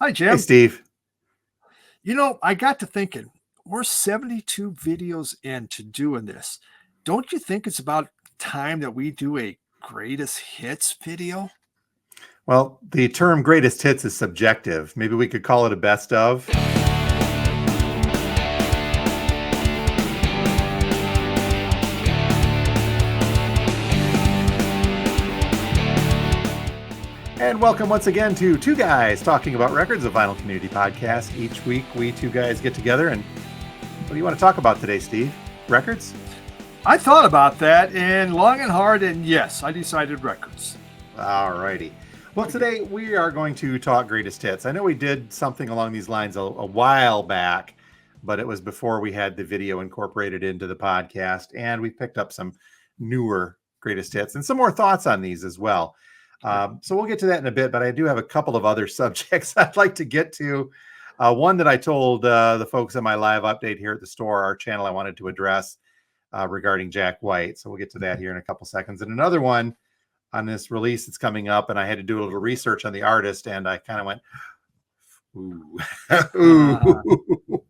Hi, Hey, Jim. Steve. I got to thinking, we're 72 videos into doing this. Don't you think it's about time that we do a greatest hits video? Well, the term greatest hits is subjective. Maybe we could call it a best of. And welcome once again to Two Guys Talking About Records, a vinyl community podcast. Each week, we two guys get together and what do you want to talk about today, Steve? Records? I thought about that and long and hard, and yes, I decided records. All righty. Well, today we are going to talk greatest hits. I know we did something along these lines a while back, but it was before we had the video incorporated into the podcast, and we picked up some newer greatest hits and some more thoughts on these as well. So we'll get to that in a bit, but I do have a couple of other subjects I'd like to get to. One that I told the folks in my live update here at the store, our channel, I wanted to address regarding Jack White. So we'll get to that here in a couple seconds. And another one on this release that's coming up, and I had to do a little research on the artist, and I kind of went, ooh. Ooh.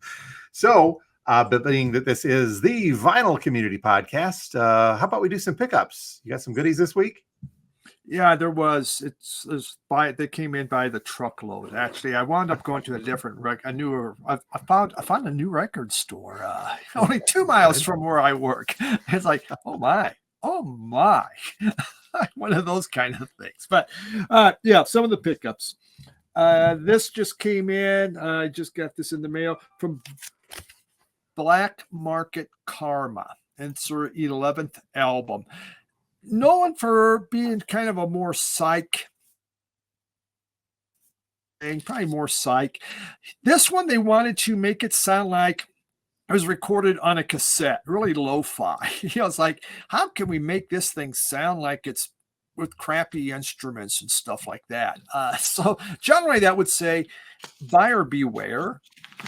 So, but being that this is the Vinyl Community Podcast, how about we do some pickups? You got some goodies this week? Yeah, there was. They came in by the truckload. Actually, I wound up going to I found a new record store only 2 miles from where I work. It's like, oh my, one of those kind of things. But yeah, some of the pickups. This just came in. I just got this in the mail from Black Market Karma. It's their 11th album. Known for being kind of a more psych thing, probably more psych. This one, they wanted to make it sound like it was recorded on a cassette, really lo-fi. It's like, how can we make this thing sound like it's with crappy instruments and stuff like that? So generally that would say buyer beware.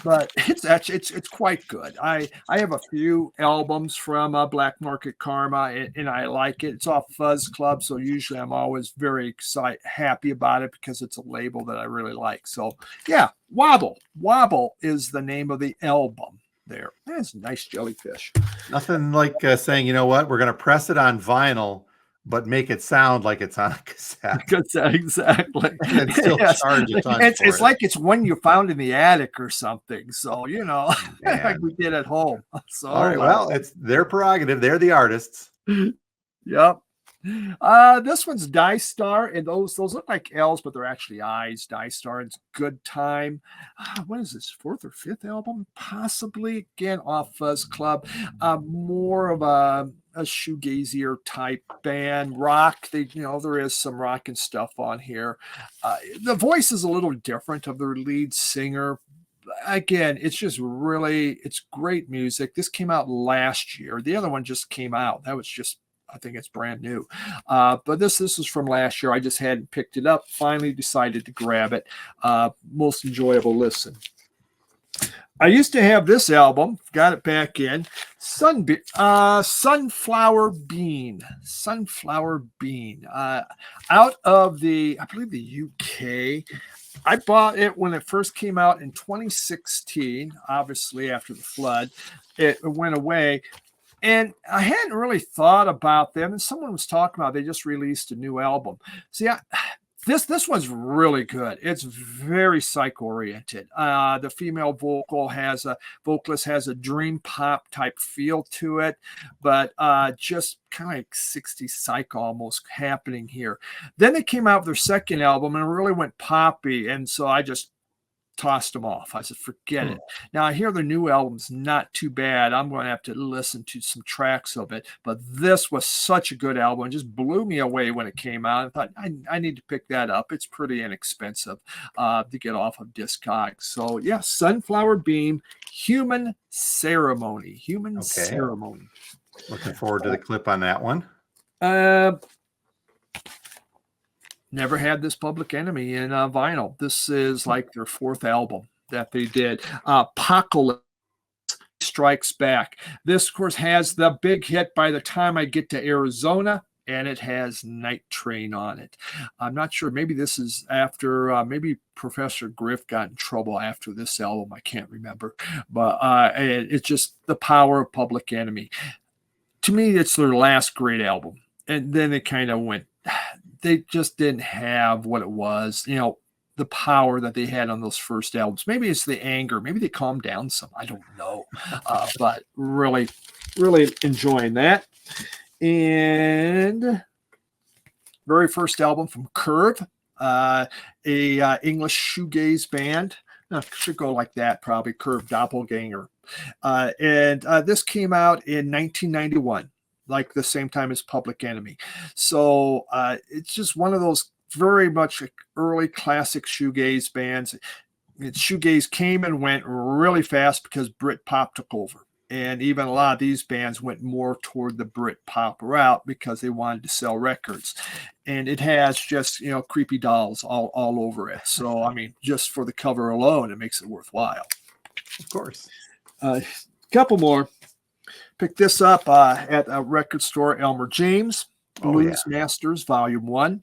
But it's quite good. I have a few albums from Black Market Karma, and I like it. It's off Fuzz Club, so usually I'm always very happy about it because it's a label that I really like. So yeah, Wobble is the name of the album. There, that's a nice jellyfish. Nothing like saying, you know what, we're going to press it on vinyl, but make it sound like it's on a cassette. Exactly. And still charge a ton. It's like it's one you found in the attic or something. So, like we did at home. So, all right. Well, it's their prerogative. They're the artists. Yep. This one's Die Star, and those look like L's, but they're actually I's. Die Star. It's Good Time. What is this, 4th or 5th album? Possibly, again, off Fuzz Club. More of a shoegazier type band. Rock. There is some rock and stuff on here. The voice is a little different of their lead singer. Again, it's great music. This came out last year. The other one just came out. I think it's brand new. But this is from last year. I just hadn't picked it up. Finally decided to grab it. Most enjoyable listen. I used to have this album. Got it back in. Sunflower Bean. Out of I believe the UK. I bought it when it first came out in 2016, obviously after the flood. It went away. And I hadn't really thought about them. And someone was talking about they just released a new album. See, this one's really good. It's very psych-oriented. The female vocalist has a dream pop type feel to it, but just kind of like 60s psych almost happening here. Then they came out with their second album and it really went poppy. And so I just tossed them off. I said, forget it. Now I hear their new album's not too bad. I'm going to have to listen to some tracks of it, but this was such a good album. It just blew me away when it came out. I thought I need to pick that up. It's pretty inexpensive to get off of Discogs. So yeah, Sunflower Beam, Human Ceremony. Ceremony. Looking forward to the clip on that one. Never had this Public Enemy in vinyl. This is like their 4th album that they did. Apocalypse Strikes Back. This, of course, has the big hit By the Time I Get to Arizona. and it has Night Train on it. I'm not sure. Maybe this is after, maybe Professor Griff got in trouble after this album. I can't remember. But it's just the power of Public Enemy. To me, it's their last great album. And then it kind of went, they just didn't have what it was, the power that they had on those first albums. Maybe it's the anger. Maybe they calmed down some. I don't know. But really, really enjoying that. And very first album from Curve, a English shoegaze band. No, should go like that, probably Curve Doppelganger. And this came out in 1991, like the same time as Public Enemy. So it's just one of those very much early classic shoegaze bands. Shoegaze came and went really fast because Britpop took over. And even a lot of these bands went more toward the Britpop route because they wanted to sell records. And it has just, creepy dolls all over it. So, I mean, just for the cover alone, it makes it worthwhile. Of course. A couple more. Picked this up at a record store, Elmer James, Blues Masters, Volume 1.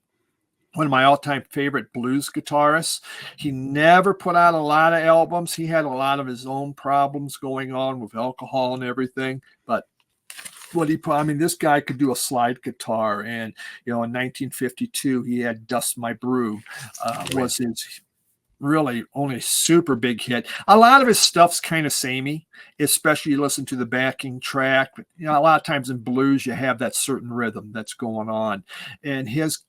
One of my all-time favorite blues guitarists. He never put out a lot of albums. He had a lot of his own problems going on with alcohol and everything. But this guy could do a slide guitar. And, in 1952, he had Dust My Brew was his really only super big hit. A lot of his stuff's kind of samey, especially you listen to the backing track. But, a lot of times in blues, you have that certain rhythm that's going on. And his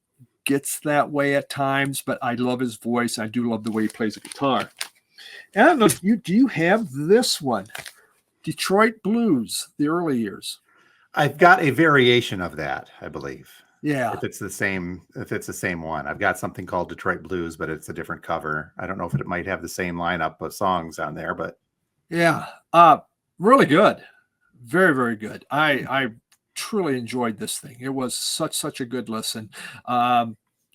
gets that way at times, but I love his voice. I do love the way he plays the guitar. And I don't know if do you have this one? Detroit Blues, the early years. I've got a variation of that, I believe. Yeah. If it's the same one. I've got something called Detroit Blues, but it's a different cover. I don't know if it might have the same lineup of songs on there, but yeah. Really good. Very, very good. I truly enjoyed this thing. It was such a good listen.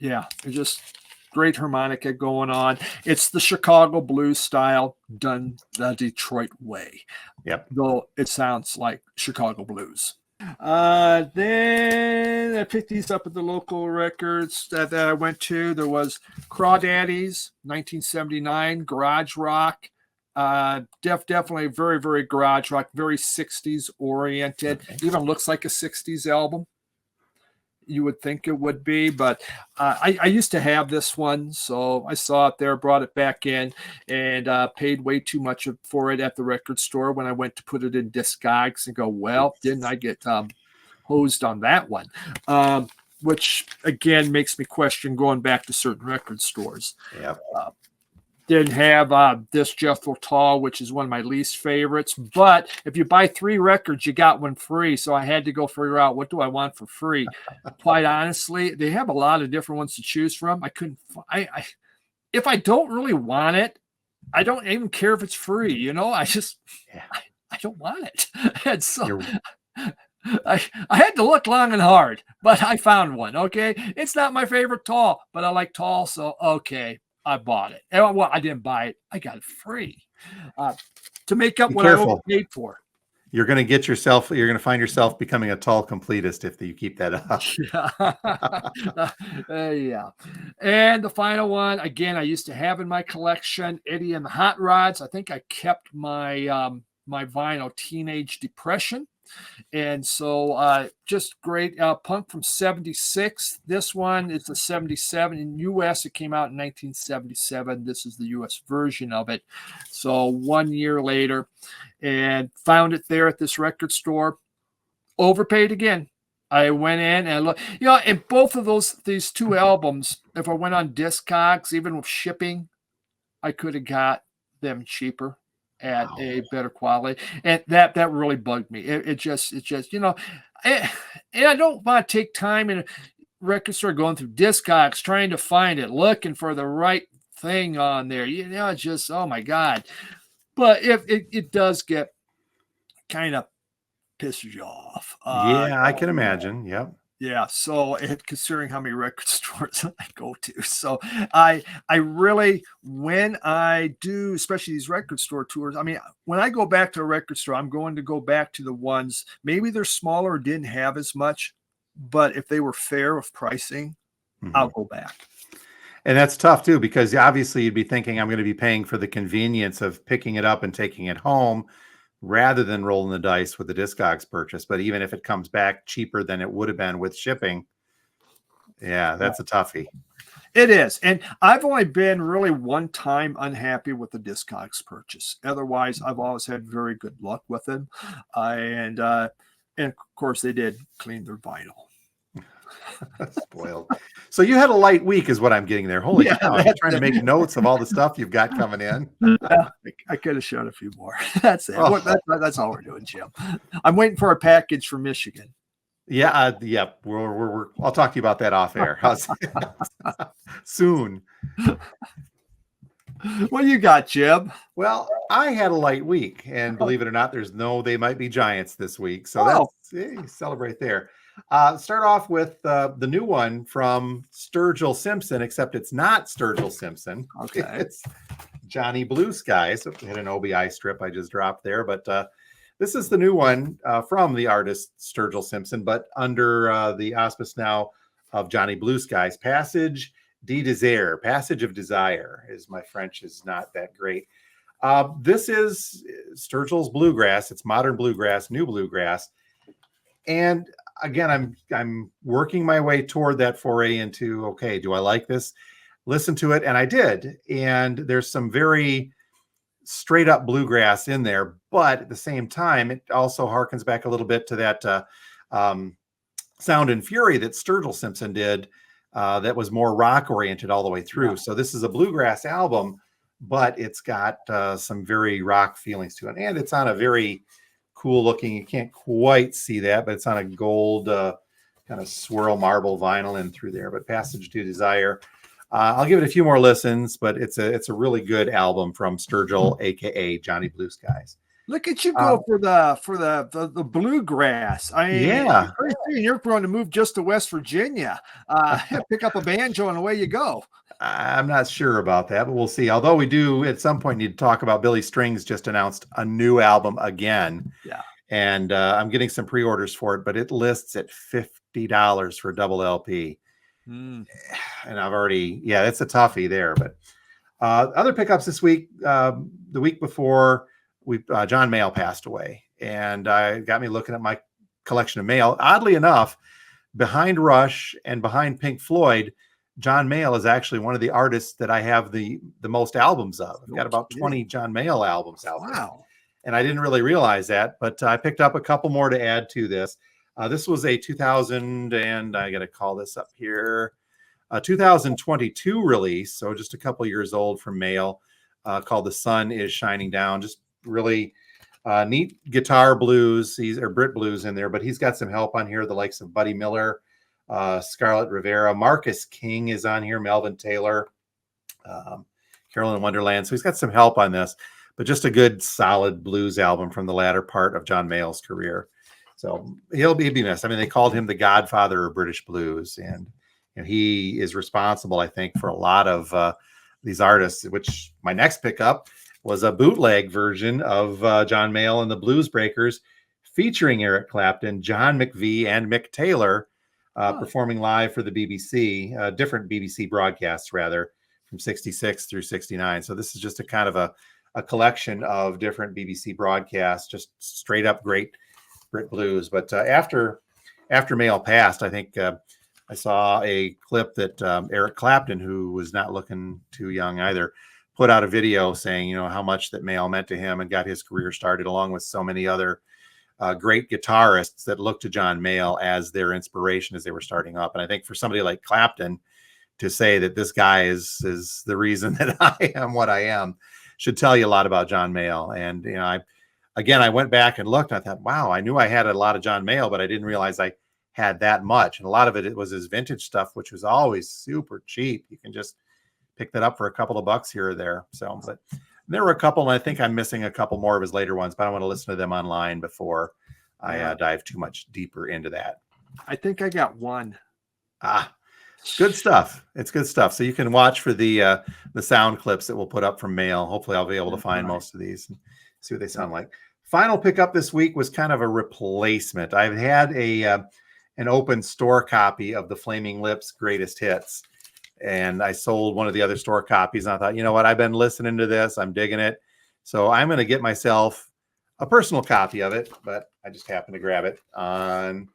It's just great harmonica going on. It's the Chicago blues style done the Detroit way. Yep. Though it sounds like Chicago blues. Then I picked these up at the local records that I went to. There was Crawdaddies, 1979, garage rock. Definitely very, very garage rock, very 60s oriented. Okay. Even looks like a 60s album. You would think it would be, but I used to have this one, so I saw it there, brought it back in, and paid way too much for it at the record store when I went to put it in Discogs and go, well, didn't I get hosed on that one? Which, again, makes me question going back to certain record stores. Yeah. Didn't have this Jethro Tull, which is one of my least favorites. But if you buy 3 records, you got one free. So I had to go figure out what do I want for free. Quite honestly, they have a lot of different ones to choose from. I couldn't. If I don't really want it, I don't even care if it's free. I just I don't want it. And so I had to look long and hard, but I found one. Okay, it's not my favorite Tull, but I like Tull, so okay. I bought it. Well, I didn't buy it. I got it free to make up what I overpaid for. You're going to find yourself becoming a Tull completist if you keep that up. Yeah. And the final one, again, I used to have in my collection, Eddie and the Hot Rods. I think I kept my my vinyl Teenage Depression. And so just great punk from 76. This one is the 77. In US, it came out in 1977. This is the US version of it. So 1 year later, and found it there at this record store. Overpaid again. I went in and looked, in both of these 2 albums, if I went on Discogs, even with shipping, I could have got them cheaper at a better quality, and that really bugged me. It just and I don't want to take time in a record store going through Discogs trying to find it, looking for the right thing on there. It's just, oh my god. But if it does get kind of pisses you off. I can imagine. Yep. Yeah, so considering how many record stores I go to, so I really, when I do, especially these record store tours, I mean, when I go back to a record store, I'm going to go back to the ones, maybe they're smaller or didn't have as much, but if they were fair with pricing, I'll go back. And that's tough too, because obviously you'd be thinking I'm going to be paying for the convenience of picking it up and taking it home rather than rolling the dice with the Discogs purchase. But even if it comes back cheaper than it would have been with shipping, yeah, that's a toughie. It is. And I've only been really one time unhappy with the Discogs purchase. Otherwise, I've always had very good luck with them. And of course, they did clean their vinyl. Spoiled. So you had a light week is what I'm getting there. Holy cow. I'm trying to make notes of all the stuff you've got coming in. I could have shown a few more. That's it. Oh. That's all we're doing, Jim. I'm waiting for a package from Michigan. Yeah. I'll talk to you about that off air. Soon. What do you got, Jim? Well, I had a light week, and believe it or not, They Might Be Giants this week. So celebrate there. Start off with the new one from Sturgill Simpson, except it's not Sturgill Simpson. Okay. It's Johnny Blue Skies. So hit an OBI strip I just dropped there, but this is the new one from the artist Sturgill Simpson, but under the auspice now of Johnny Blue Skies. Passage of Desire is my French is not that great. This is Sturgill's bluegrass. It's modern bluegrass, new bluegrass. And again, I'm working my way toward that foray into, okay, do I like this? Listen to it. And I did. And there's some very straight up bluegrass in there, but at the same time, it also harkens back a little bit to that Sound and Fury that Sturgill Simpson did that was more rock oriented all the way through. Yeah. So this is a bluegrass album, but it's got some very rock feelings to it. And it's on a very cool looking, you can't quite see that, but it's on a gold kind of swirl marble vinyl in through there. But Passage to Desire, I'll give it a few more listens, but it's a really good album from Sturgill, aka Johnny Blue Skies. Look at you go for the bluegrass. Yeah, you're going to move just to West Virginia, pick up a banjo, and away you go. I'm not sure about that, but we'll see. Although we do at some point need to talk about Billy Strings just announced a new album again. Yeah. And I'm getting some pre-orders for it, but it lists at $50 for a double LP. And I've already, it's a toughie there. But other pickups this week, the week before, John Mayall passed away, and got me looking at my collection of Mayall. Oddly enough, behind Rush and behind Pink Floyd, John Mayall is actually one of the artists that I have the most albums of. I've got about 20 John Mayall albums out there. Wow. And I didn't really realize that, but I picked up a couple more to add to this. This was a 2000, and I got to call this up here, 2022 release, so just a couple years old from Mayall, called The Sun Is Shining Down. Just really neat guitar blues, or Brit blues in there, but he's got some help on here, the likes of Buddy Miller, Scarlett Rivera, Marcus King is on here, Melvin Taylor, Carolyn Wonderland. So he's got some help on this, but just a good solid blues album from the latter part of John Mayall's career. So he'll be missed. I mean, they called him the godfather of British blues, and he is responsible, I think, for a lot of these artists, which my next pickup was a bootleg version of John Mayall and the Blues Breakers featuring Eric Clapton, John McVie, and Mick Taylor performing live for the BBC, different BBC broadcasts, rather, from 66 through 69. So this is just a kind of a collection of different BBC broadcasts, just straight up great Brit blues. But after Mayall passed, I think I saw a clip that Eric Clapton, who was not looking too young either, put out a video saying, how much that Mayall meant to him and got his career started, along with so many other great guitarists that looked to John Mayall as their inspiration as they were starting up. And I think for somebody like Clapton to say that this guy is the reason that I am what I am should tell you a lot about John Mayall. And, I went back and looked, and I thought, wow, I knew I had a lot of John Mayall, but I didn't realize I had that much. And a lot of it was his vintage stuff, which was always super cheap. You can just pick that up for a couple of bucks here or there. So, but there were a couple, and I think I'm missing a couple more of his later ones, but I want to listen to them online before I dive too much deeper into that. I think I got one. Good stuff. It's good stuff. So you can watch for the sound clips that we'll put up from Mayall. Hopefully I'll be able to find most of these and see what they sound like. Final pickup this week was kind of a replacement. I've had an open store copy of the Flaming Lips Greatest Hits. And I sold one of the other store copies. And I thought, you know what? I've been listening to this. I'm digging it. So I'm going to get myself a personal copy of it. But I just happened to grab it on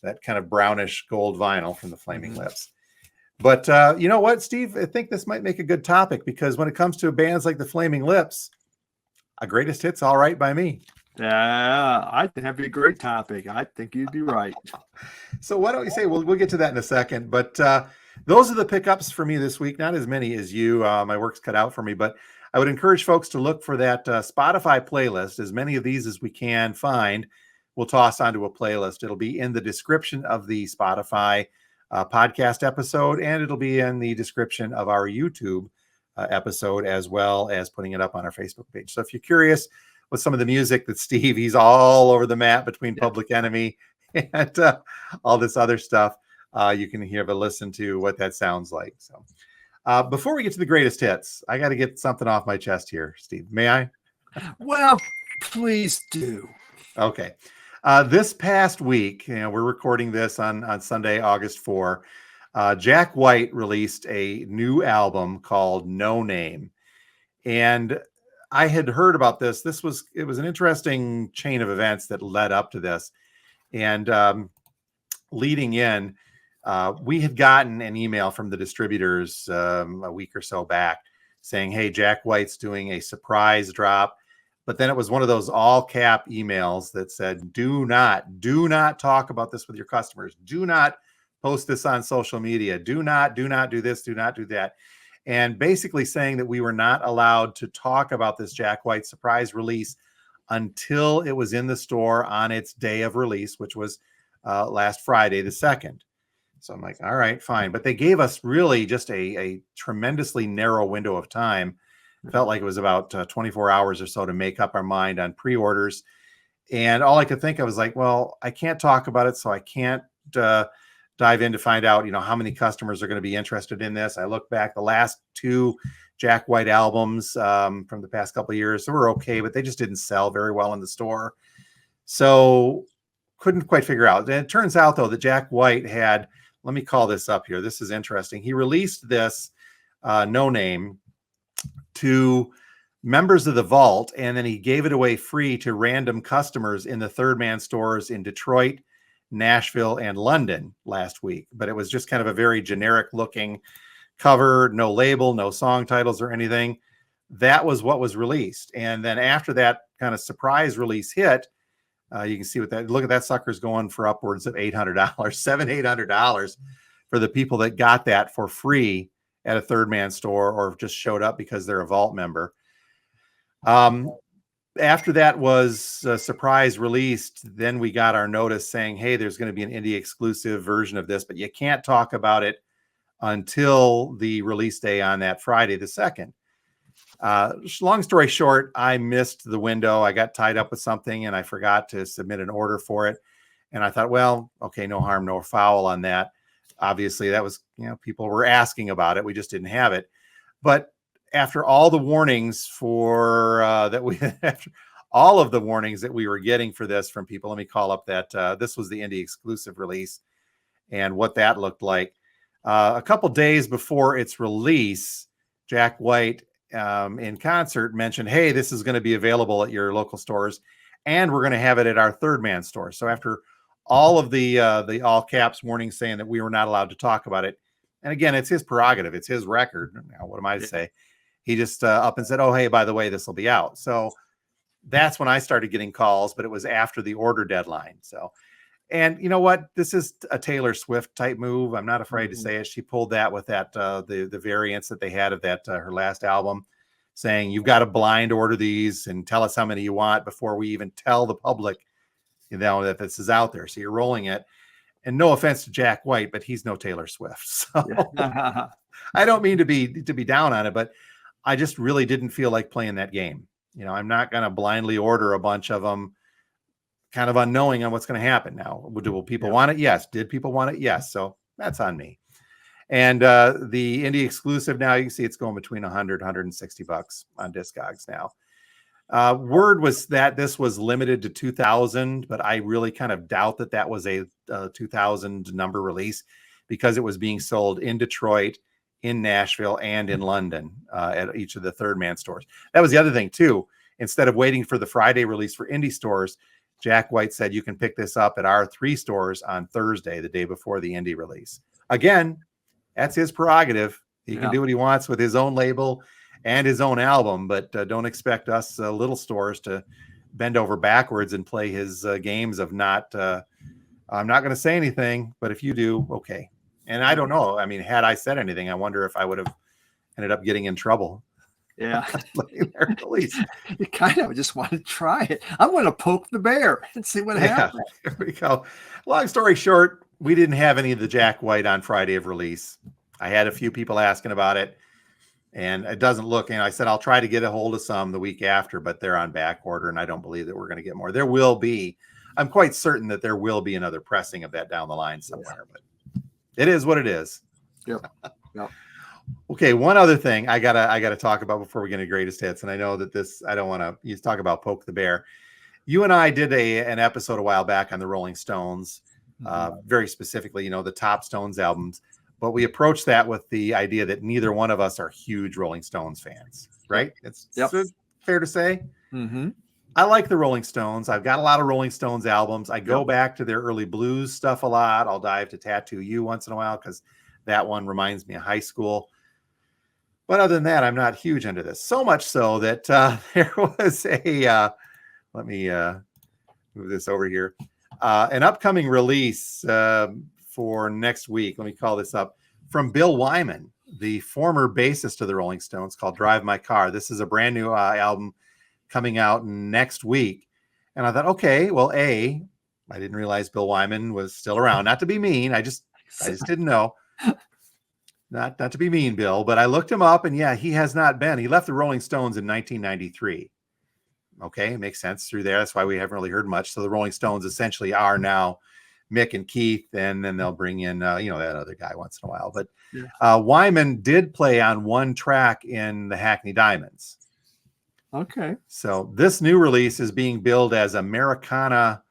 that kind of brownish gold vinyl from the Flaming Lips. But you know what, Steve? I think this might make a good topic, because when it comes to bands like the Flaming Lips, a greatest hits, all right by me. Yeah, I think that'd be a great topic. I think you'd be right. So why don't we say, we'll get to that in a second. But those are the pickups for me this week. Not as many as you. My work's cut out for me. But I would encourage folks to look for that Spotify playlist. As many of these as we can find, we'll toss onto a playlist. It'll be in the description of the Spotify podcast episode, and it'll be in the description of our YouTube episode, as well as putting it up on our Facebook page. So if you're curious with some of the music that Steve, he's all over the map between Public Enemy and all this other stuff, you can have a listen to what that sounds like. So before we get to the greatest hits, I got to get something off my chest here, Steve. May I? Well, please do. Okay. This past week, we're recording this on Sunday, August 4. Jack White released a new album called No Name. And I had heard about this. It was an interesting chain of events that led up to this. And leading in, we had gotten an email from the distributors a week or so back saying, hey, Jack White's doing a surprise drop. But then it was one of those all cap emails that said, do not talk about this with your customers. Do not post this on social media. Do not do this. Do not do that. And basically saying that we were not allowed to talk about this Jack White surprise release until it was in the store on its day of release, which was last Friday, the 2nd. So I'm like, all right, fine. But they gave us really just a tremendously narrow window of time. It felt like it was about 24 hours or so to make up our mind on pre-orders. And all I could think of was like, well, I can't talk about it, so I can't dive in to find out, how many customers are going to be interested in this. I look back, the last 2 Jack White albums from the past couple of years, they were okay, but they just didn't sell very well in the store. So couldn't quite figure out. And it turns out, though, that Jack White had, let me call this up here. This is interesting. He released this No Name to members of the Vault, and then he gave it away free to random customers in the Third Man stores in Detroit, Nashville, and London last week. But it was just kind of a very generic looking cover, no label, no song titles or anything. That was what was released. And then after that kind of surprise release hit, you can see what that, look at that sucker's going for upwards of $800, $800 for the people that got that for free at a Third Man store or just showed up because they're a Vault member. After that was a surprise released, then we got our notice saying, hey, there's going to be an indie exclusive version of this, but you can't talk about it until the release day on that Friday, the 2nd. Long story short, I missed the window. I got tied up with something and I forgot to submit an order for it. And I thought, well, okay, no harm, no foul on that. Obviously, that was, people were asking about it. We just didn't have it. But after all the warnings after all of the warnings that we were getting for this from people, let me call up that this was the indie exclusive release and what that looked like. A couple days before its release, Jack White in concert mentioned, hey, this is going to be available at your local stores, and we're going to have it at our Third Man store. So after all of the all caps warning saying that we were not allowed to talk about it, and again, it's his prerogative, it's his record. Now, what am I to say? He just up and said, oh, hey, by the way, this will be out. So that's when I started getting calls, but it was after the order deadline. So, and you know what? This is a Taylor Swift type move. I'm not afraid to say it. She pulled that with that, the variants that they had of that, her last album, saying you've got to blind order these and tell us how many you want before we even tell the public, that this is out there. So you're rolling it. And no offense to Jack White, but he's no Taylor Swift. So I don't mean to be down on it, but I just really didn't feel like playing that game. I'm not going to blindly order a bunch of them kind of unknowing on what's going to happen. Now, will people want it? Yes. Did people want it? Yes. So that's on me. And the indie exclusive now, you can see it's going between $100, $160 on Discogs now. Word was that this was limited to 2000, but I really kind of doubt that that was a 2000 number release because it was being sold in Detroit, in Nashville, and in London at each of the Third Man stores. That was the other thing too. Instead of waiting for the Friday release for indie stores, Jack White said you can pick this up at our 3 stores on Thursday, the day before the indie release. Again, that's his prerogative. He can do what he wants with his own label and his own album, but don't expect us little stores to bend over backwards and play his games of not, I'm not going to say anything, but if you do, okay. And I don't know. I mean, had I said anything, I wonder if I would have ended up getting in trouble. Yeah. Release. You kind of just want to try it. I want to poke the bear and see what happens. There we go. Long story short, we didn't have any of the Jack White on Friday of release. I had a few people asking about it, and it doesn't look, I said, I'll try to get a hold of some the week after, but they're on back order, and I don't believe that we're going to get more. There will be, I'm quite certain that there will be another pressing of that down the line somewhere, but it is what it is. Yep. Okay, one other thing I gotta talk about before we get into greatest hits, and I know that this, I don't want to, you talk about poke the bear. You and I did an episode a while back on the Rolling Stones, very specifically, the top Stones albums, but we approached that with the idea that neither one of us are huge Rolling Stones fans, right? It's fair to say. Mm-hmm. I like the Rolling Stones. I've got a lot of Rolling Stones albums. I go back to their early blues stuff a lot. I'll dive to Tattoo You once in a while because that one reminds me of high school. But other than that, I'm not huge into this. So much so that there was let me move this over here, an upcoming release for next week. Let me call this up, from Bill Wyman, the former bassist of the Rolling Stones, called Drive My Car. This is a brand new album coming out next week. And I thought, okay, well, I didn't realize Bill Wyman was still around. Not to be mean. I just didn't know. Not to be mean, Bill, but I looked him up, and he has not been. He left the Rolling Stones in 1993. Okay, it makes sense through there. That's why we haven't really heard much. So the Rolling Stones essentially are now Mick and Keith, and then they'll bring in, that other guy once in a while. But Wyman did play on one track in the Hackney Diamonds. Okay. So this new release is being billed as Americana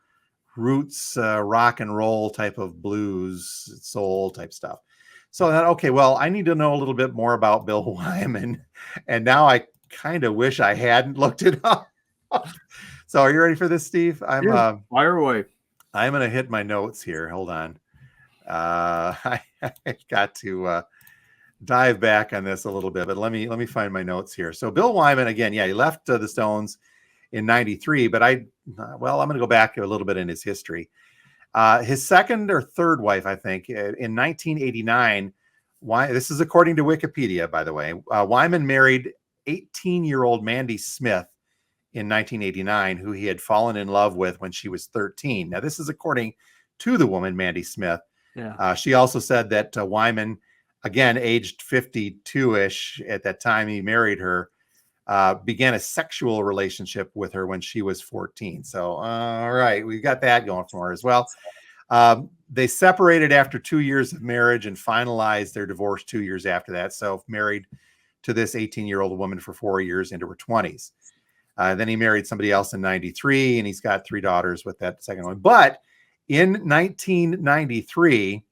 roots, rock and roll type of blues, soul type stuff. So I thought, okay, well, I need to know a little bit more about Bill Wyman. And now I kind of wish I hadn't looked it up. So are you ready for this, Steve? Fire away. I'm going to hit my notes here. Hold on. I got to dive back on this a little bit, but let me find my notes here. So Bill Wyman, again, he left the Stones in 93, but I'm going to go back a little bit in his history. His second or third wife, I think, in 1989, this is according to Wikipedia, by the way, Wyman married 18-year-old Mandy Smith in 1989, who he had fallen in love with when she was 13. Now, this is according to the woman, Mandy Smith. Yeah. She also said that Wyman, again, aged 52-ish at that time he married her, began a sexual relationship with her when she was 14. So, all right, we've got that going for her as well. They separated after 2 years of marriage and finalized their divorce 2 years after that. So married to this 18-year-old woman for 4 years into her 20s. Then he married somebody else in 93, and he's got 3 daughters with that second one. But in 1993,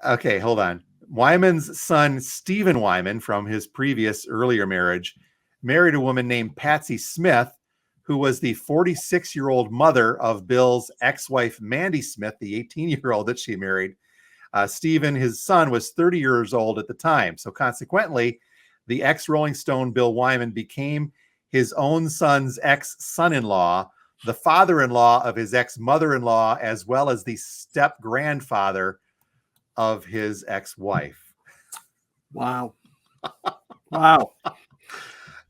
okay, hold on. Wyman's son, Stephen Wyman, from his previous earlier marriage, married a woman named Patsy Smith, who was the 46-year-old mother of Bill's ex-wife, Mandy Smith, the 18-year-old that she married. Stephen, his son, was 30 years old at the time. So consequently, the ex-Rolling Stone Bill Wyman became his own son's ex-son-in-law, the father-in-law of his ex-mother-in-law, as well as the step-grandfather of his ex-wife. Wow. Wow.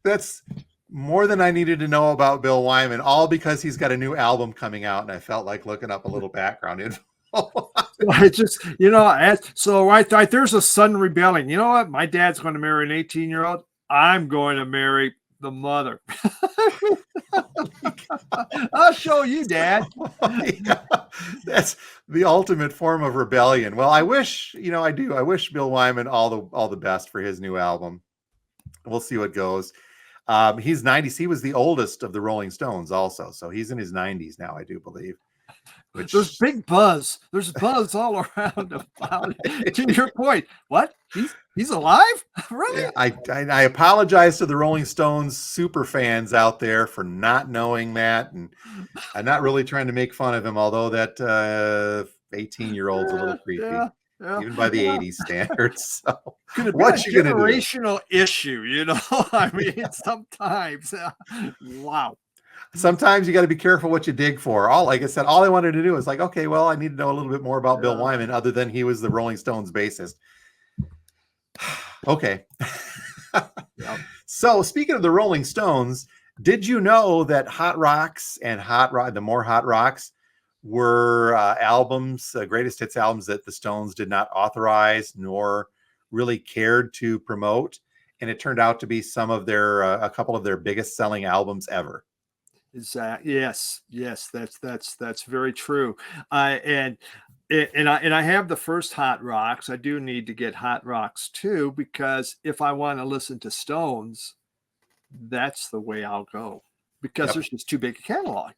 That's more than I needed to know about Bill Wyman, all because he's got a new album coming out, and I felt like looking up a little background info. I just, so right, there's a sudden rebellion. You know what? My dad's going to marry an 18-year-old. I'm going to marry the mother. I'll show you, Dad. Yeah, that's the ultimate form of rebellion. Well, I wish, I do. I wish Bill Wyman all the best for his new album. We'll see what goes. He's 90s. He was the oldest of the Rolling Stones also. So he's in his 90s now, I do believe. Which There's big buzz. There's buzz all around about it. To your point, what? He's alive? Really? yeah, I apologize to the Rolling Stones super fans out there for not knowing that, and I'm not really trying to make fun of him, although that 18-year-old's a little creepy, Yeah. even by the 80s standards. So Could have been what a you gonna do? generational issue, you know? I mean, sometimes. Wow. Sometimes you got to be careful what you dig for. Like I said, all I wanted to do is like, okay, well, I need to know a little bit more about Bill Wyman, other than he was the Rolling Stones bassist. Okay. Yep. So speaking of the Rolling Stones, did you know that Hot Rocks and the More Hot Rocks were albums, greatest hits albums that the Stones did not authorize nor really cared to promote, and it turned out to be some of their a couple of their biggest selling albums ever. Exactly. Yes. That's very true. And I have the first Hot Rocks. I do need to get Hot Rocks too, because if I want to listen to Stones, that's the way I'll go, because there's just too big a catalog.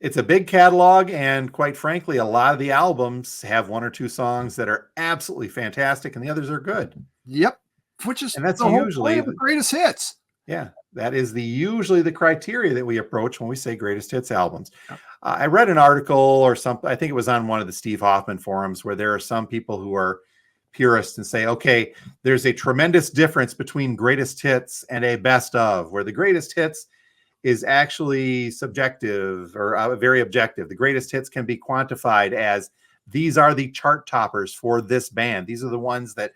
It's a big catalog, and quite frankly, a lot of the albums have one or two songs that are absolutely fantastic, and the others are good. Yep. Which is and that's the whole usually point of the greatest hits. Yeah, that is usually the criteria that we approach when we say greatest hits albums. I read an article or something, I think it was on one of the Steve Hoffman forums, where there are some people who are purists and say, okay, there's a tremendous difference between greatest hits and a best of, where the greatest hits is actually subjective or very objective. The greatest hits can be quantified as these are the chart toppers for this band. These are the ones that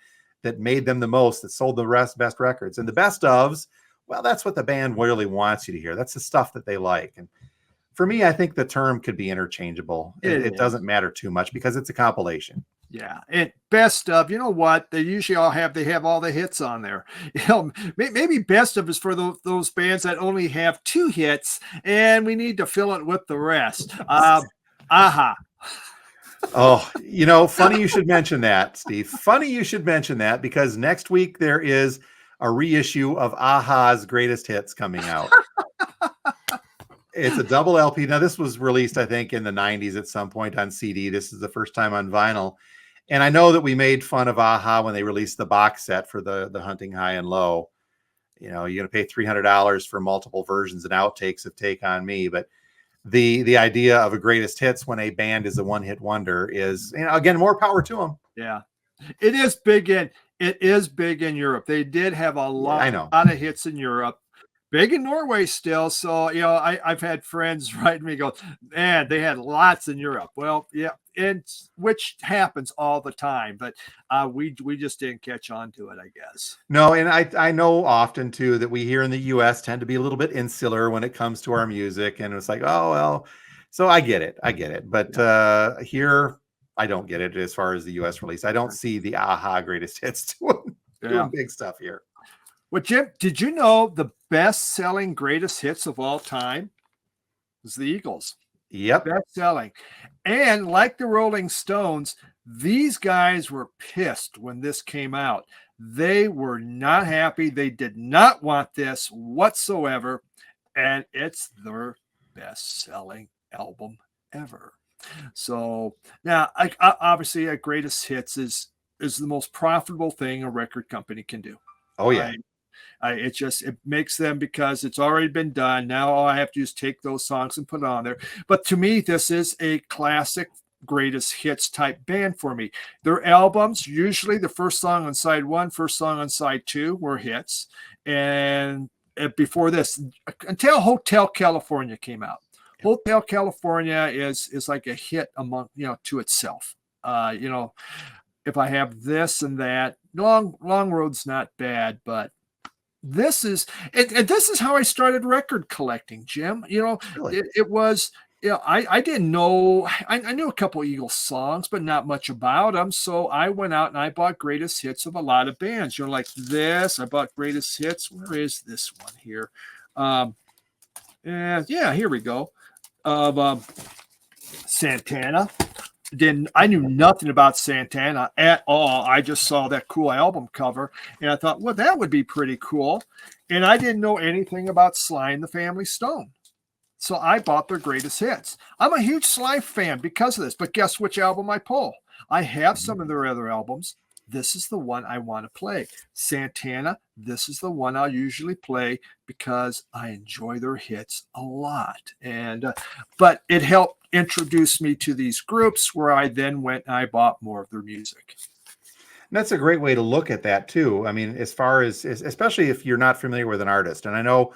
made them the most, that sold the best records. And the best ofs, well, that's what the band really wants you to hear. That's the stuff that they like. And for me, I think the term could be interchangeable. It doesn't matter too much because it's a compilation. Yeah, and best of, you know what? They usually have all the hits on there. You know, maybe best of is for those bands that only have 2 hits, and we need to fill it with the rest. Aha. Oh, you know, funny you should mention that, Steve. Funny you should mention that, because next week there is a reissue of Aha's greatest hits coming out. It's a double LP. Now, this was released, I think, in the 90s at some point on CD. This is the first time on vinyl. And I know that we made fun of Aha when they released the box set for the Hunting High and Low. You know, you're going to pay $300 for multiple versions and outtakes of Take On Me. But the idea of a greatest hits when a band is a one-hit wonder is, you know, again, more power to them. Yeah. It is big in Europe. They did have a lot of hits in Europe. Big in Norway still. So, you know, I've had friends write me go, man, they had lots in Europe. Well, yeah, and which happens all the time, but we just didn't catch on to it, I guess. No, and I know often too that we here in the US tend to be a little bit insular when it comes to our music, and it's like, oh well, so I get it. But here I don't get it as far as the US release. I don't see the Aha greatest hits doing big stuff here. Well, Jim, did you know the best-selling greatest hits of all time was the Eagles? Yep. Best-selling. And like the Rolling Stones, these guys were pissed when this came out. They were not happy. They did not want this whatsoever. And it's their best-selling album ever. So now, obviously, a greatest hits is the most profitable thing a record company can do. Oh, yeah. It makes them, because it's already been done. Now all I have to do is take those songs and put it on there. But to me, this is a classic greatest hits type band for me. Their albums, usually the first song on side 1, first song on side 2 were hits. And before this, until Hotel California came out. Hotel California is like a hit among, you know, to itself. You know, if I have this and that, Long Road's not bad, but this is, and this is how I started record collecting, Jim. You know, really? It was, you know, I didn't know, I knew a couple Eagles songs, but not much about them. So I went out and I bought greatest hits of a lot of bands. You know, like this, I bought greatest hits. Where is this one here? And yeah, here we go. Of Santana. I knew nothing about Santana at all. I just saw that cool album cover and I thought, well, that would be pretty cool. And I didn't know anything about Sly and the Family Stone. So I bought their greatest hits. I'm a huge Sly fan because of this, but guess which album I pull? I have some of their other albums. This is the one I want to play. Santana, this is the one I'll usually play because I enjoy their hits a lot. And but it helped introduce me to these groups where I then went and I bought more of their music. And that's a great way to look at that too. I mean, as far as especially if you're not familiar with an artist, and I know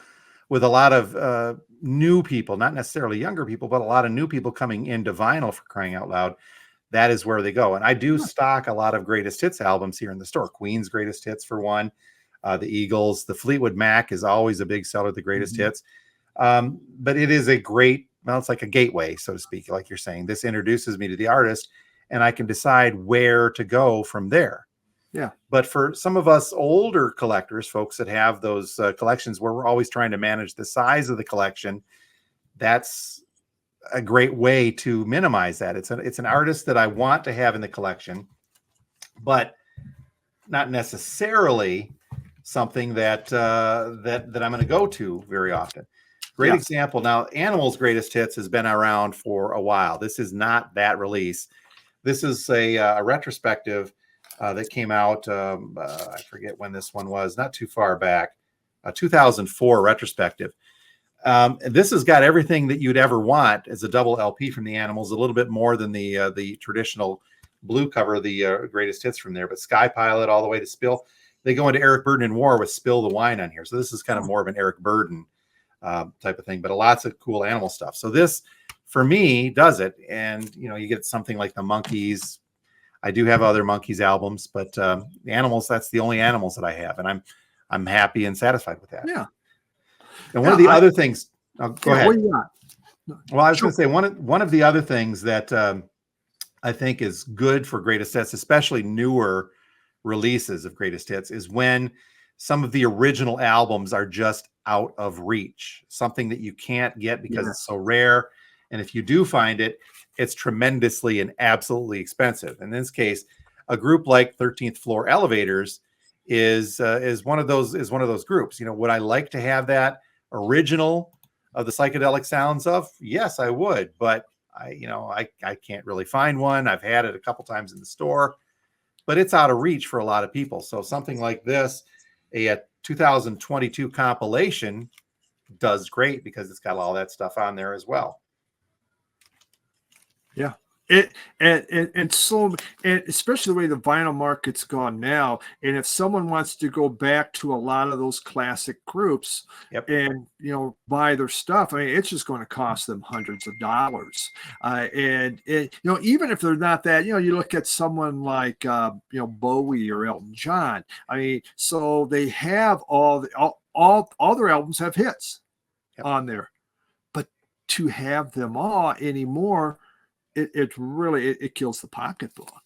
with a lot of new people, not necessarily younger people, but a lot of new people coming into vinyl, for crying out loud, that is where they go. And I do stock a lot of greatest hits albums here in the store. Queen's greatest hits for one, the Eagles, the Fleetwood Mac is always a big seller, the greatest hits. But it is a great, well, it's like a gateway, so to speak, like you're saying. This introduces me to the artist and I can decide where to go from there. Yeah. But for some of us older collectors, folks that have those collections where we're always trying to manage the size of the collection, that's a great way to minimize that. It's an artist that I want to have in the collection, but not necessarily something that I'm going to go to very often. Great example. Now, Animal's greatest hits has been around for a while. This is not that release. This is a retrospective that came out. I forget when this one was. Not too far back. 2004 retrospective. This has got everything that you'd ever want as a double LP from the Animals, a little bit more than the traditional blue cover, the greatest hits from there, but Sky Pilot all the way to Spill. They go into Eric Burdon and War with Spill the Wine on here. So this is kind of more of an Eric Burdon type of thing, but lots of cool Animal stuff. So this, for me, does it. And, you know, you get something like the Monkees. I do have other Monkees albums, but the Animals, that's the only Animals that I have. And I'm happy and satisfied with that. Yeah. And one of the other things, go ahead. What do you got? Well, I was going to say one of the other things that I think is good for greatest hits, especially newer releases of greatest hits, is when some of the original albums are just out of reach, something that you can't get because it's so rare. And if you do find it, it's tremendously and absolutely expensive. In this case, a group like 13th Floor Elevators is one of those groups. You know, would I like to have that original of the psychedelic sounds of? Yes, I would, but I can't really find one. I've had it a couple times in the store, but it's out of reach for a lot of people. So something like this, a 2022 compilation, does great because it's got all that stuff on there as well. Yeah. So especially the way the vinyl market's gone now, and if someone wants to go back to a lot of those classic groups and buy their stuff, I mean, it's just going to cost them hundreds of dollars. And even if they're not that, you look at someone like Bowie or Elton John. I mean, so they have all their albums have hits on there, but to have them all anymore, it really kills the pocketbook.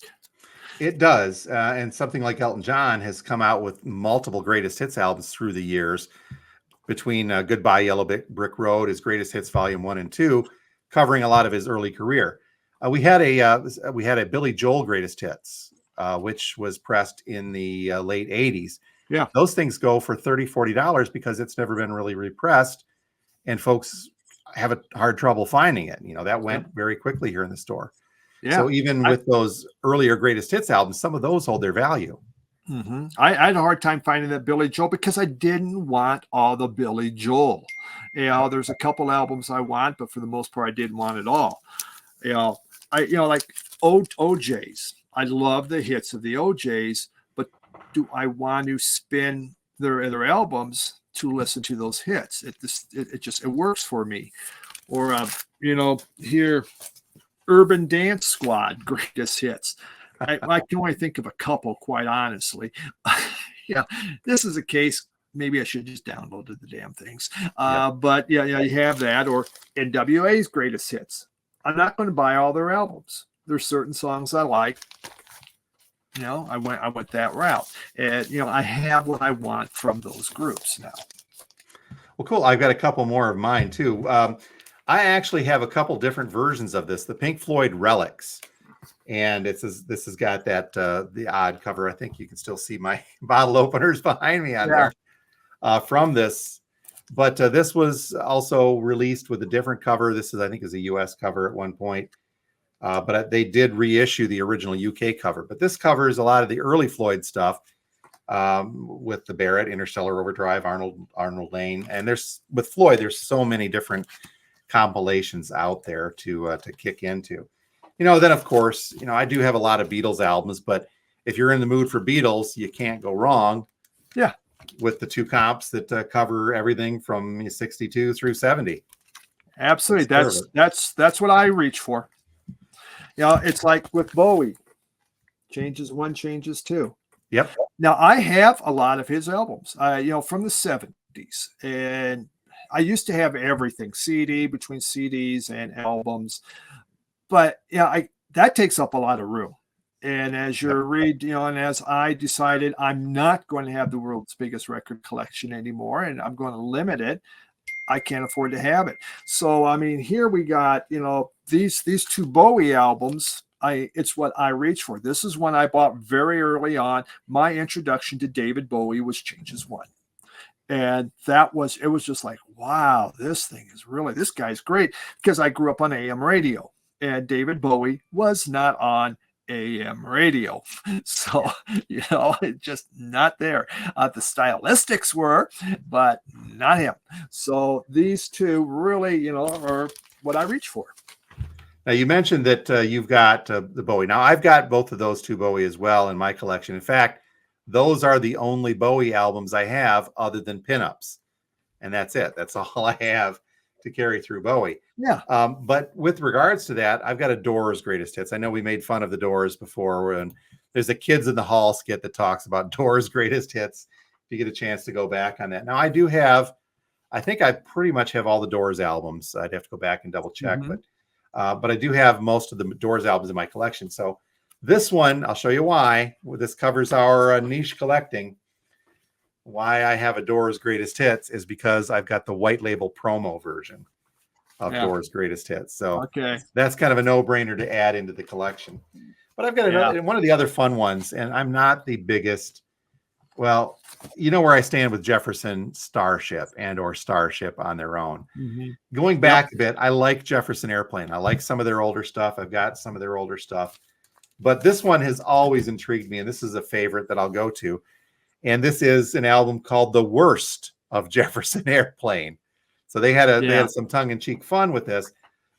It does. And something like Elton John has come out with multiple greatest hits albums through the years, between Goodbye Yellow Brick Road, his greatest hits volume 1 and 2, covering a lot of his early career. We had a Billy Joel greatest hits, which was pressed in the late 80s. Yeah. Those things go for $30, $40 because it's never been really repressed, and folks have a hard trouble finding it. That went very quickly here in the store. Yeah. So even with those earlier greatest hits albums, some of those hold their value. Mm-hmm. I had a hard time finding that Billy Joel because I didn't want all the Billy Joel. There's a couple albums I want, but for the most part, I didn't want it all. Like OJs. I love the hits of the OJs, but do I want to spin their albums to listen to those hits? It works for me. Or here, Urban Dance Squad greatest hits. I can only think of a couple, quite honestly. This is a case. Maybe I should just downloaded the damn things. But you have that. Or NWA's greatest hits. I'm not going to buy all their albums. There's certain songs I like. I went that route, and I have what I want from those groups now. Well, cool. I've got a couple more of mine too. I actually have a couple different versions of this. The Pink Floyd Relics And this has got that the odd cover. I think you can still see my bottle openers behind me on there from this. But this was also released with a different cover. This is, I think, is a US cover at one point. But they did reissue the original UK cover. But this covers a lot of the early Floyd stuff with the Barrett, Interstellar Overdrive, Arnold Lane. And with Floyd, there's so many different compilations out there to kick into. Then of course, I do have a lot of Beatles albums, but if you're in the mood for Beatles, you can't go wrong. Yeah. With the two comps that cover everything from 62 through 70. Absolutely. That's what I reach for. It's like with Bowie, changes one, changes two. Yep. Now I have a lot of his albums, from the 70s, and I used to have everything CD between CDs and albums. But that takes up a lot of room. And as you read, and as I decided I'm not going to have the world's biggest record collection anymore, and I'm going to limit it, I can't afford to have it. So, I mean, here we got, these two Bowie albums. It's what I reach for. This is one I bought very early on. My introduction to David Bowie was Changes One. And it was just like, wow, this guy's great, because I grew up on AM radio. And David Bowie was not on AM radio. So, it's just not there. The stylistics were, but not him. So these two really, are what I reach for. Now, you mentioned that you've got the Bowie. Now, I've got both of those two Bowie as well in my collection. In fact, those are the only Bowie albums I have other than pinups. And that's it. That's all I have to carry through Bowie. Yeah. But with regards to that, I've got a Doors greatest hits. I know we made fun of the Doors before, and there's a Kids in the Hall skit that talks about Doors greatest hits. If you get a chance to go back on that. Now, I think I pretty much have all the Doors albums. I'd have to go back and double check, but I do have most of the Doors albums in my collection. So this one, I'll show you why. This covers our niche collecting. Why I have a Doors greatest hits is because I've got the white label promo version of Doors greatest hits. So that's kind of a no-brainer to add into the collection. But I've got one of the other fun ones, and I'm not the biggest. Well, you know where I stand with Jefferson Starship or Starship on their own. Going back a bit, I like Jefferson Airplane. I like some of their older stuff. I've got some of their older stuff. But this one has always intrigued me, and this is a favorite that I'll go to. And this is an album called The Worst of Jefferson Airplane. So they had some tongue-in-cheek fun with this.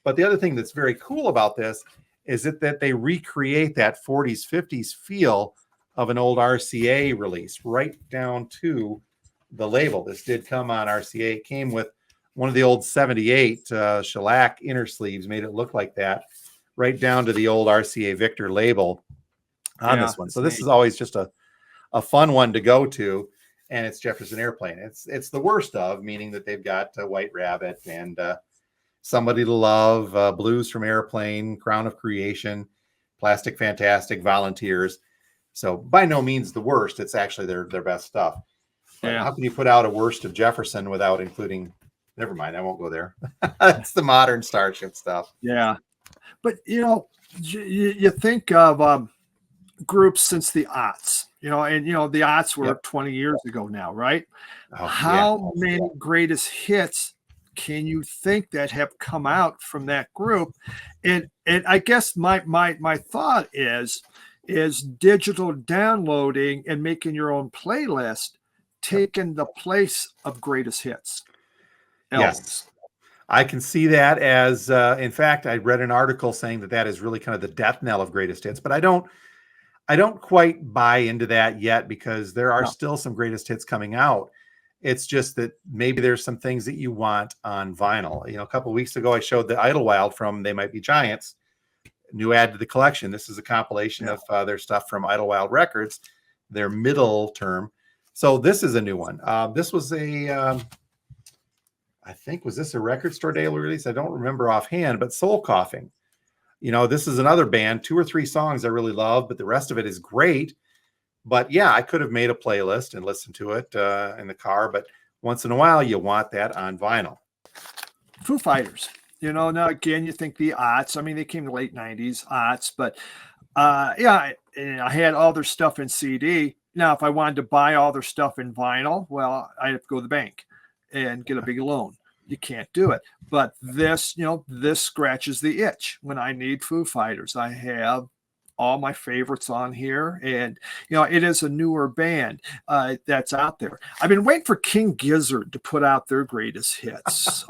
But the other thing that's very cool about this is that they recreate that 40s, 50s feel of an old RCA release right down to the label. This did come on RCA. It came with one of the old 78 shellac inner sleeves, made it look like that, right down to the old RCA Victor label on this one. So this is always just a fun one to go to, and it's Jefferson Airplane. It's the worst of, meaning that they've got White Rabbit and Somebody to Love, Blues from Airplane, Crown of Creation, Plastic Fantastic, Volunteers. So by no means the worst. It's actually their best stuff. But how can you put out a worst of Jefferson without including? Never mind, I won't go there. That's the modern Starship stuff. Yeah, but you think of groups since the aughts. The aughts were 20 years ago now, right? How many greatest hits can you think that have come out from that group? And I guess my thought is digital downloading and making your own playlist taking the place of greatest hits albums? Yes, I can see that as in fact, I read an article saying that is really kind of the death knell of greatest hits, but I don't quite buy into that yet, because there are still some greatest hits coming out. It's just that maybe there's some things that you want on vinyl. A couple of weeks ago, I showed the Idlewild from They Might Be Giants, new add to the collection. This is a compilation of their stuff from Idlewild Records, their middle term. So this is a new one. This was I think, was this a Record Store Day release? I don't remember offhand, but Soul Coughing. This is another band, 2 or 3 songs I really love, but the rest of it is great. But yeah, I could have made a playlist and listened to it in the car, but once in a while you want that on vinyl. Foo Fighters. Now again, you think the aughts. I mean, they came to late '90s aughts, but I had all their stuff in CD. Now, if I wanted to buy all their stuff in vinyl, well, I'd have to go to the bank and get a big loan. You can't do it. But this, this scratches the itch. When I need Foo Fighters, I have all my favorites on here, and it is a newer band that's out there. I've been waiting for King Gizzard to put out their greatest hits.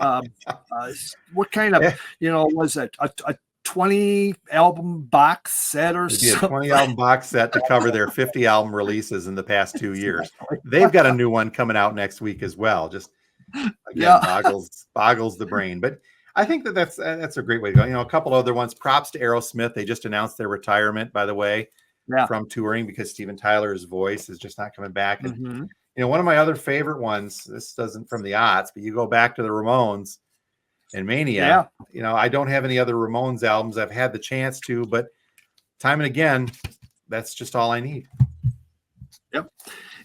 What kind of was it a 20 album box set or It'd be a something? 20 album box set to cover their 50 album releases in the past 2 years. They've got a new one coming out next week as well. Just again, boggles the brain. But I think that's a great way to go. A couple other ones. Props to Aerosmith. They just announced their retirement, by the way, from touring because Steven Tyler's voice is just not coming back. And, one of my other favorite ones, this doesn't from the aughts, but you go back to the Ramones and Mania. I don't have any other Ramones albums. I've had the chance to, but time and again, that's just all I need. Yep.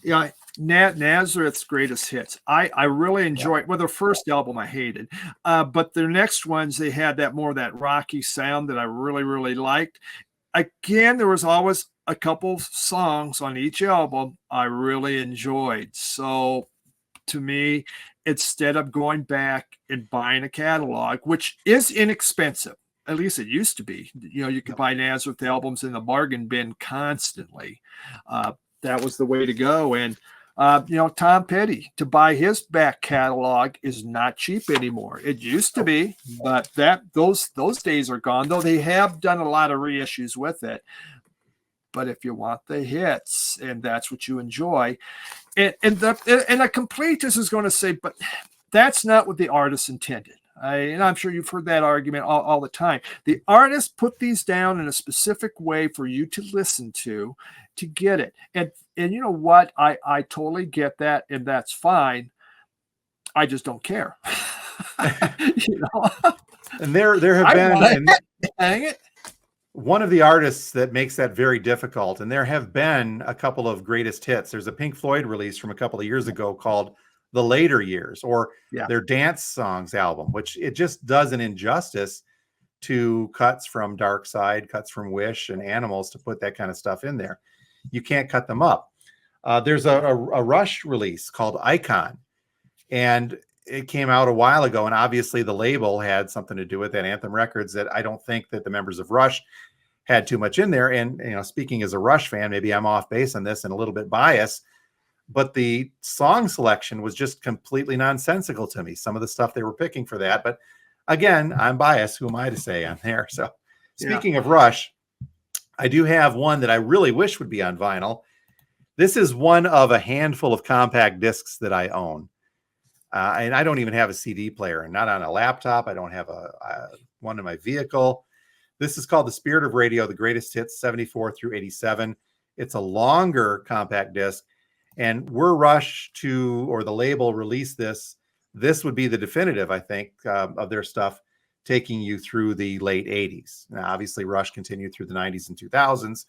Yeah. Nazareth's greatest hits. I really enjoyed. Well, their first album I hated, but their next ones, they had that rocky sound that I really, really liked. Again, there was always a couple songs on each album I really enjoyed. So to me, instead of going back and buying a catalog, which is inexpensive, at least it used to be, you could buy Nazareth albums in the bargain bin constantly. That was the way to go. And Tom Petty, to buy his back catalog is not cheap anymore. It used to be, but those days are gone, though they have done a lot of reissues with it. But if you want the hits and that's what you enjoy, and a completist is going to say, but that's not what the artist intended. And I'm sure you've heard that argument all the time. The artist put these down in a specific way for you to listen to get it. And you know what? I totally get that, and that's fine. I just don't care. And there have been hang it. One of the artists that makes that very difficult, and there have been a couple of greatest hits. There's a Pink Floyd release from a couple of years ago called The Later Years, or their Dance Songs album, which it just does an injustice to cuts from Dark Side, cuts from Wish and Animals to put that kind of stuff in there. You can't cut them up. There's a Rush release called Icon, and it came out a while ago, and obviously the label had something to do with that, Anthem Records, that I don't think that the members of Rush had too much in there. And, speaking as a Rush fan, maybe I'm off base on this and a little bit biased, but the song selection was just completely nonsensical to me. Some of the stuff they were picking for that, but again, I'm biased. Who am I to say on there? So speaking of Rush, I do have one that I really wish would be on vinyl. This is one of a handful of compact discs that I own. And I don't even have a CD player, and not on a laptop. I don't have one in my vehicle. This is called The Spirit of Radio, The Greatest Hits, 74 through 87. It's a longer compact disc, and were Rush or the label release this would be the definitive, I think, of their stuff, taking you through the late 80s. Now, obviously, Rush continued through the 90s and 2000s,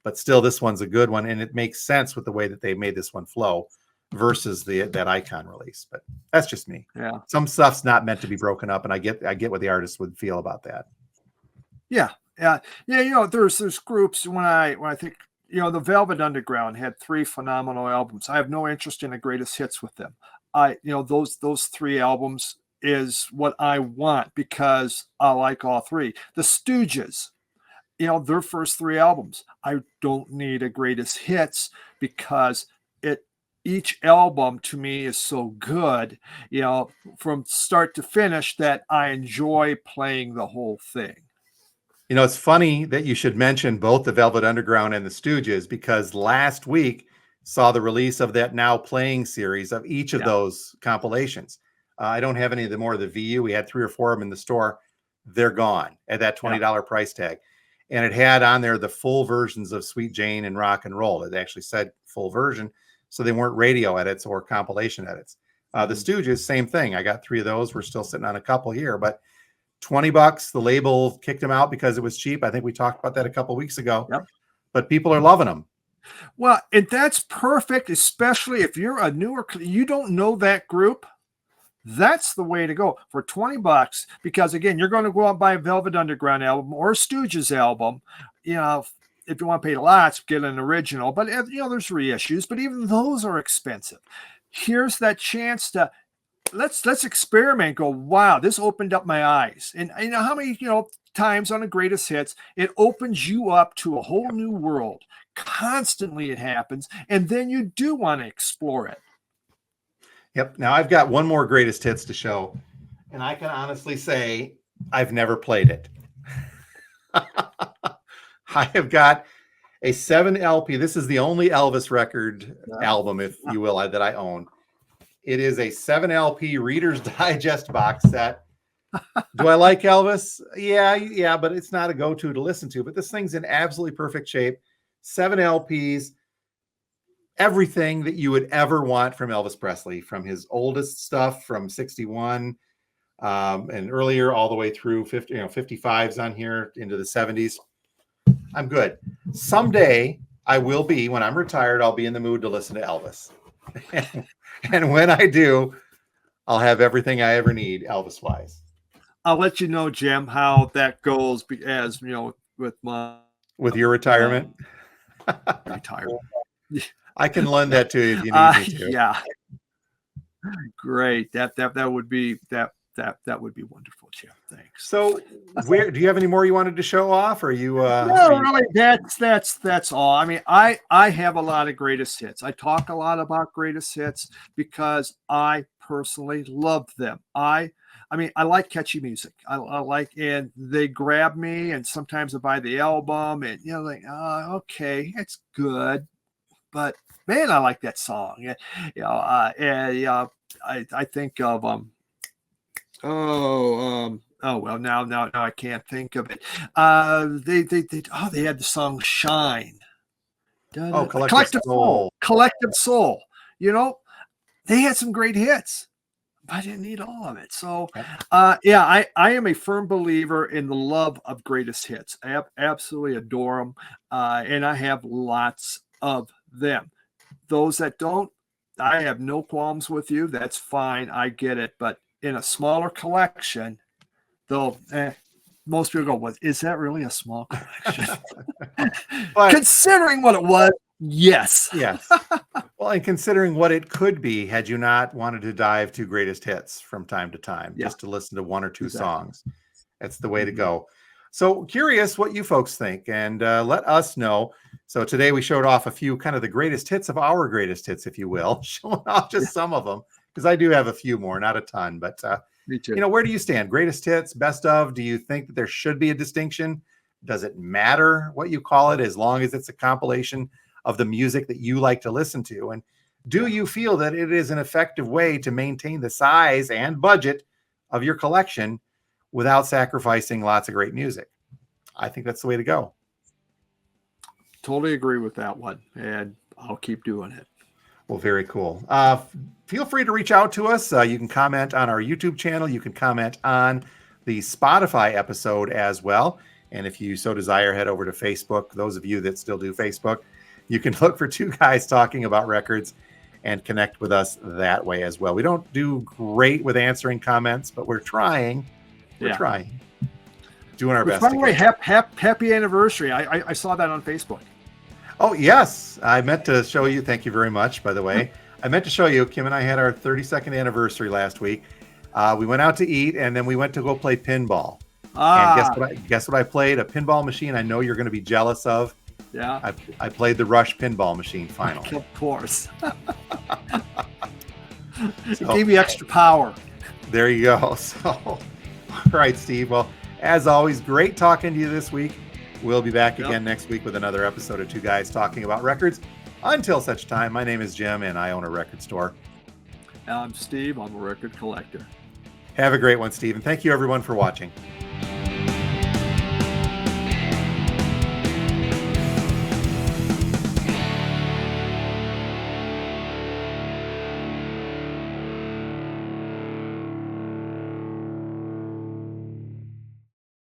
but still, this one's a good one, and it makes sense with the way that they made this one flow versus that Icon release. But that's just me. Yeah. Some stuff's not meant to be broken up, and I get what the artist would feel about that. Yeah. There's groups when I think, the Velvet Underground had 3 phenomenal albums. I have no interest in the greatest hits with them. Those 3 albums is what I want because I like all 3. The Stooges, their first 3 albums, I don't need a greatest hits because each album to me is so good, from start to finish, that I enjoy playing the whole thing. It's funny that you should mention both the Velvet Underground and the Stooges, because last week saw the release of that Now Playing series of each of those compilations. I don't have any of the more of the VU. We had 3 or 4 of them in the store. They're gone at that $20 price tag. And it had on there the full versions of Sweet Jane and Rock and Roll. It actually said full version, so they weren't radio edits or compilation edits. The Stooges, same thing. I got 3 of those. We're still sitting on a couple here, but $20. The label kicked them out because it was cheap. I think we talked about that a couple of weeks ago. Yep. But people are loving them. Well, and that's perfect, especially if you're a newer, you don't know that group. That's the way to go for $20, because again, you're going to go out and buy a Velvet Underground album or a Stooges album. If you want to pay lots, get an original, but there's reissues, but even those are expensive. Here's that chance to let's experiment. Go, wow, this opened up my eyes. And how many times on the greatest hits it opens you up to a whole new world. Constantly it happens, and then you do want to explore it. Yep. Now I've got one more greatest hits to show, and I can honestly say I've never played it. I have got a 7 LP. This is the only Elvis record album, if you will, that I own. It is a 7 LP Reader's Digest box set. Do I like Elvis? Yeah, but it's not a go-to to listen to. But this thing's in absolutely perfect shape. 7 LPs. Everything that you would ever want from Elvis Presley, from his oldest stuff from 61 and earlier all the way through 55s on here into the 70s. I'm good. Someday I will be, when I'm retired, I'll be in the mood to listen to Elvis. And when I do, I'll have everything I ever need Elvis wise. I'll let you know, Jim, how that goes with your retirement. Retirement. I can lend that to you if you need me to. Yeah. Great. That would be wonderful, Jim. Thanks. So, where do you have any more you wanted to show off, or you? No, really. That's all. I mean, I have a lot of greatest hits. I talk a lot about greatest hits because I personally love them. I like catchy music. I like, and they grab me, and sometimes I buy the album, and okay, it's good, but man, I like that song. I think of well, now I can't think of it. They had the song Shine. Collective Soul. Collective Soul. They had some great hits. I didn't need all of it. So, I am a firm believer in the love of greatest hits. I absolutely adore them, and I have lots of them. Those that don't, I have no qualms with you. That's fine. I get it. But in a smaller collection, though, most people go, "Well, is that really a small collection?" But considering what it was, yes. Well, and considering what it could be had you not wanted to dive to greatest hits from time to time, just to listen to one or two songs, that's the way to go. So curious what you folks think, and let us know. So today we showed off a few kind of the greatest hits of our greatest hits, if you will, showing off just some of them, because I do have a few more, not a ton, but me too. Where do you stand? Greatest hits, best of? Do you think that there should be a distinction? Does it matter what you call it, as long as it's a compilation of the music that you like to listen to? And do you feel that it is an effective way to maintain the size and budget of your collection without sacrificing lots of great music? I think that's the way to go. Totally agree with that one, and I'll keep doing it. Well, very cool. Feel free to reach out to us. You can comment on our YouTube channel. You can comment on the Spotify episode as well. And if you so desire, head over to Facebook. Those of you that still do Facebook, you can look for Two Guys Talking About Records and connect with us that way as well. We don't do great with answering comments, but we're trying. We're trying. Doing our best. By the way, happy anniversary. I saw that on Facebook. Oh, yes. I meant to show you. Thank you very much, by the way. I meant to show you, Kim and I had our 32nd anniversary last week. We went out to eat, and then we went to go play pinball. And guess what I played? A pinball machine I know you're going to be jealous of. Yeah. I played the Rush pinball machine finally. Of course. It gave me extra power. There you go. So, all right, Steve. Well, as always, great talking to you this week. We'll be back again next week with another episode of Two Guys Talking About Records. Until such time, my name is Jim, and I own a record store. I'm Steve. I'm a record collector. Have a great one, Steve, and thank you, everyone, for watching.